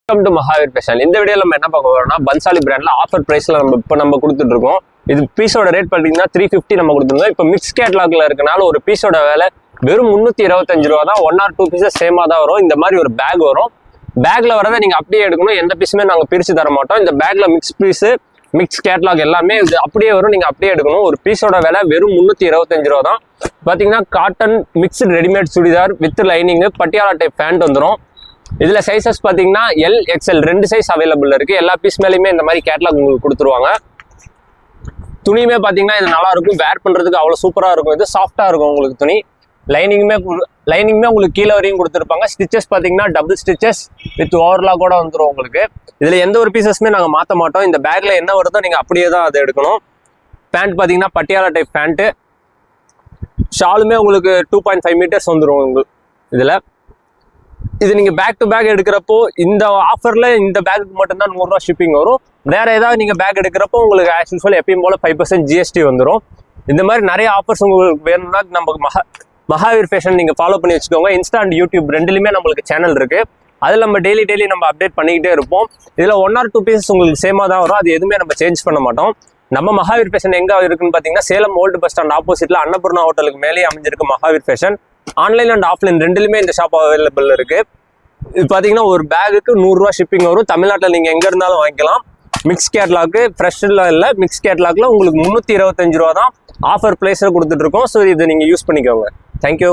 Welcome to Mahavir fashion. இந்த வீடியோல நம்ம என்ன பார்க்க போறோம்னா பன்சாலி பிராண்ட்ல ஆஃபர் பிரைஸ்ல நம்ம கொடுத்துட்டு இருக்கோம். இது பீஸோட ரேட் பார்த்தீங்கன்னா 350 நம்ம கொடுத்துருந்தோம். இப்போ மிக்ஸ் கேட்லாக்ல இருக்கனால ஒரு பீஸோட விலை வெறும் 325 ரூபா தான். 1 or 2 பீசஸ் சேமா தான் வரும். இந்த மாதிரி ஒரு பேக் வரும். பேக்ல வரதை நீங்க அப்படியே எடுக்கணும். எந்த பீஸுமே நாங்க பிரிச்சு தர மாட்டோம். இந்த பேக்ல மிக்ஸ் பீஸ் மிக்ஸ் கேட்லாக் எல்லாமே அப்படியே வரும். நீங்க அப்படியே எடுக்கணும். ஒரு பீஸோட விலை வெறும் 325 ரூபா தான். பாத்தீங்கன்னா cotton mixed readymade churidar with lining Patiala type pant வந்துடும். இதுல சைசஸ் பாத்தீங்கன்னா எல் எக்ஸ்எல் 2 சைஸ் அவைலபிள் இருக்கு. எல்லா பீஸ் மேலேயுமே இந்த மாதிரி கேட்லாக் உங்களுக்கு கொடுத்துருவாங்க. துணியுமே பாத்தீங்கன்னா இது நல்லா இருக்கும். வேர் பண்றதுக்கு அவ்வளவு சூப்பரா இருக்கும். இது சாஃப்டா இருக்கும் உங்களுக்கு துணி. லைனிங்குமே உங்களுக்கு கீழே வரையும் கொடுத்துருப்பாங்க. ஸ்டிச்சஸ் பாத்தீங்கன்னா டபுள் ஸ்டிச்சஸ் வித் ஓவர்லாக் கூட வந்துடும் உங்களுக்கு. இதுல எந்த ஒரு பீசஸுமே நாங்க மாத்த மாட்டோம். இந்த பேக்ல என்ன வருதோ நீங்க அப்படியே தான் அதை எடுக்கணும். பேண்ட் பாத்தீங்கன்னா பட்டியாலா டைப் பேண்ட். ஷாலுமே உங்களுக்கு 2.5 மீட்டர்ஸ் வந்துடும் உங்களுக்கு. இதுல இது நீங்க பேக் டு பேக் எடுக்கிறப்போ இந்த ஆஃபர்ல இந்த பேக்கு மட்டும்தான் 100 ரூபா ஷிப்பிங் வரும். வேற ஏதாவது நீங்க பேக் எடுக்கிறப்போ உங்களுக்கு ஆஸ் யூசுவல் எப்பயும் போல 5% GST வந்துடும். இந்த மாதிரி நிறைய ஆஃபர்ஸ் உங்களுக்கு வேணும்னா நம்ம மகாவீர் ஃபேஷன் நீங்க ஃபாலோ பண்ணி வச்சுக்கோங்க. இன்ஸ்டா அண்ட் யூடியூப் ரெண்டுலையுமே நம்மளுக்கு சேனல் இருக்கு. அதில் நம்ம டெய்லி நம்ம அப்டேட் பண்ணிக்கிட்டே இருப்போம். இதுல 1 or 2 பீசஸ் உங்களுக்கு சேமா தான் வரும். அது எதுவுமே நம்ம சேஞ்ச் பண்ண மாட்டோம். நம்ம மகாவீர் ஃபேஷன் எங்க இருக்குன்னு பாத்தீங்கன்னா சேலம் ஓல்டு பஸ் ஸ்டாண்ட் ஆப்போசிட்ல அன்னபூர்ணா ஹோட்டலுக்கு மேலே அமைஞ்சிருக்கு Mahavir fashion. Online and offline ரெண்டுலையுமே இந்த ஷாப் அவைலபிள் இருக்கு. இது பாத்தீங்கன்னா ஒரு பேகுக்கு 100 ரூபா ஷிப்பிங் வரும். தமிழ்நாட்டில் நீங்க எங்க இருந்தாலும் வாங்கிக்கலாம். மிக்ஸ் கேட்லாக்கு ஃப்ரெஷ்லாம் இல்லை. மிக்ஸ் கேட்லாக்ல உங்களுக்கு 325 ரூபா தான் ஆஃபர் பிரைஸ்ல கொடுத்துட்டு இருக்கோம். ஸோ இதை நீங்க யூஸ் பண்ணிக்கோங்க. தேங்க்யூ.